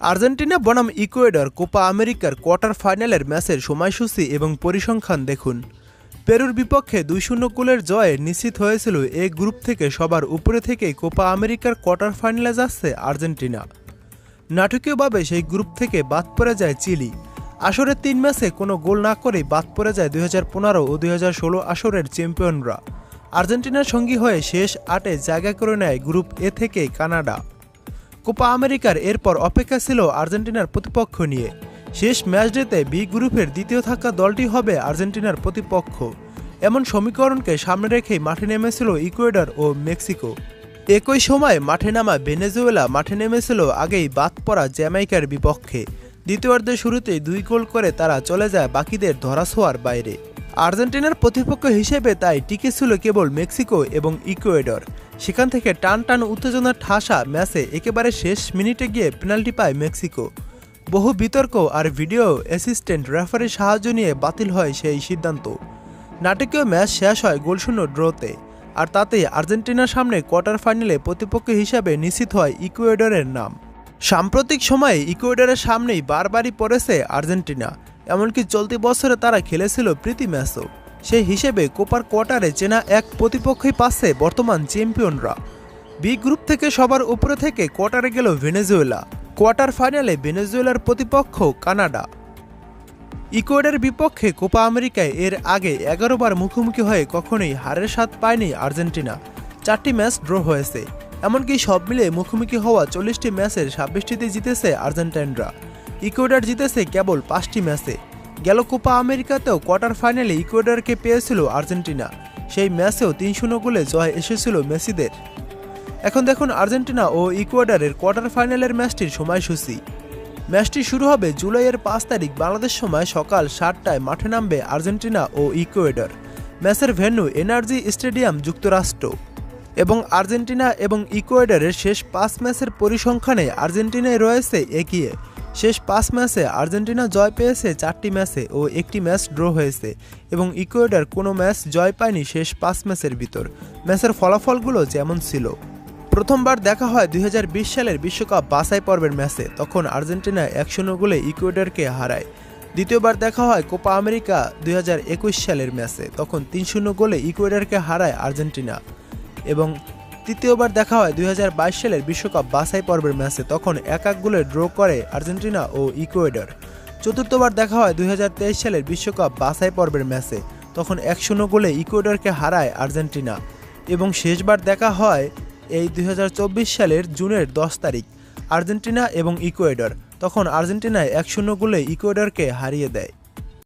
Argentina বনাম Ecuador Copa আমেরিকার quarter ফাইনালের ম্যাচের সময়সূচি এবং পরিসংখ্যান দেখুন। পেরুর বিপক্ষে ২-০ গোলের জয়ে নিশ্চিত হয়েছিল এ গ্রুপ থেকে সবার উপরে থেকেই কোপা আমেরিকার কোয়ার্টার ফাইনালে যাচ্ছে আর্জেন্টিনা। নাটকীয়ভাবে সেই গ্রুপ থেকে বাদ পড়ে যায় চিলি। আসরের ৩ ম্যাচে কোনো গোল না করেই বাদ পড়ে যায় ২০১৫ ও ২০১৬ আসরের চ্যাম্পিয়নরা। আর্জেন্টিনার সঙ্গী হয়ে শেষ ৮-এ জায়গা করে নেয় গ্রুপ এ থেকে কানাডা। কোপা আমেরিকার এরপর অপেক্ষা ছিল আর্জেন্টিনার প্রতিপক্ষ নিয়ে। শেষ ম্যাচডেতে বি গ্রুপের দ্বিতীয় থাকা দলটি হবে আর্জেন্টিনার প্রতিপক্ষ। এমন সমীকরণকে সামনে রেখেই মাঠে নেমেছিল ইকুয়েডর ও মেক্সিকো। একই সময় মাঠে নামা ভেনেজুয়েলা মাঠে নেমেছিল আগেই বাদ পড়া জ্যামাইকার বিপক্ষে। দ্বিতীয়ার্ধের শুরুতেই ২ গোল করে তারা চলে যায় বাকিদের ধরাছোঁয়ার বাইরে। আর্জেন্টিনার প্রতিপক্ষ হিসেবে তাই টিকে ছিল কেবল মেক্সিকো এবং ইকুয়েডর। সেখান থেকে টান টান উত্তেজনার ঠাসা ম্যাচে একেবারে শেষ মিনিটে গিয়ে পেনাল্টি পায় মেক্সিকো। বহু বিতর্ক আর ভিডিও অ্যাসিস্ট্যান্ট রেফারির সাহায্য নিয়ে বাতিল হয় সেই সিদ্ধান্ত। নাটকীয় ম্যাচ শেষ হয় গোলশূন্য ড্রতে, আর তাতেই আর্জেন্টিনার সামনে কোয়ার্টার ফাইনালে প্রতিপক্ষ হিসাবে নিশ্চিত হয় ইকুয়েডরের নাম। সাম্প্রতিক সময়ে ইকুয়েডরের সামনেই বারবারই পড়েছে আর্জেন্টিনা। এমনকি চলতি বছরে তারা খেলেছিল প্রীতি ম্যাচও। সেই হিসেবে কোপার কোয়ার্টারে চেনা এক প্রতিপক্ষই পাচ্ছে বর্তমান চ্যাম্পিয়নরা। বি গ্রুপ থেকে সবার উপরে থেকে কোয়ার্টারে গেল ভেনেজুয়েলা। কোয়ার্টার ফাইনালে ভেনেজুয়েলার প্রতিপক্ষ কানাডা। ইকুয়েডরের বিপক্ষে কোপা আমেরিকায় এর আগে ১১ বার মুখোমুখি হয়ে কখনোই হারের স্বাদ পায়নি আর্জেন্টিনা। ৪টি ম্যাচ ড্র হয়েছে। এমনকি সব মিলে মুখোমুখি হওয়া ৪০টি ম্যাচের ২৬টিতে জিতেছে আর্জেন্টাইনরা। ইকুয়েডর জিতেছে কেবল ৫টি ম্যাচে। গেল কোপা আমেরিকাতেও কোয়ার্টার ফাইনালে ইকুয়েডরকে পেয়েছিল আর্জেন্টিনা। সেই ম্যাচেও ৩-০ গোলে জয় এসেছিল মেসিদের। এখন দেখুন আর্জেন্টিনা ও ইকুয়েডরের কোয়ার্টার ফাইনালের ম্যাচটির সময়সূচি। ম্যাচটি শুরু হবে জুলাইয়ের ৫ তারিখ বাংলাদেশ সময় সকাল ৭টায়। মাঠে নামবে আর্জেন্টিনা ও ইকুয়েডর। ম্যাচের ভেন্যু এনার্জি স্টেডিয়াম, যুক্তরাষ্ট্র। এবং আর্জেন্টিনা এবং ইকুয়েডরের শেষ ৫ ম্যাচের পরিসংখ্যানে আর্জেন্টিনায় রয়েছে এগিয়ে। শেষ ৫ ম্যাচে আর্জেন্টিনা জয় পেয়েছে ৪টি ম্যাচে ও ১টি ম্যাচ ড্র হয়েছে, এবং ইকুয়েডর কোনো ম্যাচ জয় পায়নি শেষ ৫ ম্যাচের ভিতর। ম্যাচের ফলাফলগুলো যেমন ছিল: প্রথমবার দেখা হয় ২০২০ সালের বিশ্বকাপ বাছাই পর্বের ম্যাচে, তখন আর্জেন্টিনা ১-০ গোলে ইকুয়েডরকে হারায়। দ্বিতীয়বার দেখা হয় কোপা আমেরিকা ২০২১ সালের ম্যাচে, তখন ৩-০ গোলে ইকুয়েডরকে হারায় আর্জেন্টিনা। এবং তৃতীয়বার দেখা হয় ২০২২ সালের বিশ্বকাপ বাছাই পর্বের ম্যাচে, তখন ১-১ গোলে ড্র করে আর্জেন্টিনা ও ইকুয়েডর। চতুর্থবার দেখা হয় ২০২৩ সালের বিশ্বকাপ বাছাই পর্বের ম্যাচে, তখন ১-০ গোলে ইকুয়েডরকে হারায় আর্জেন্টিনা। এবং শেষবার দেখা হয় এই ২০২৪ সালের জুনের ১০ তারিখ, আর্জেন্টিনা এবং ইকুয়েডর। তখন আর্জেন্টিনায় ১-০ গোলে ইকুয়েডরকে হারিয়ে দেয়।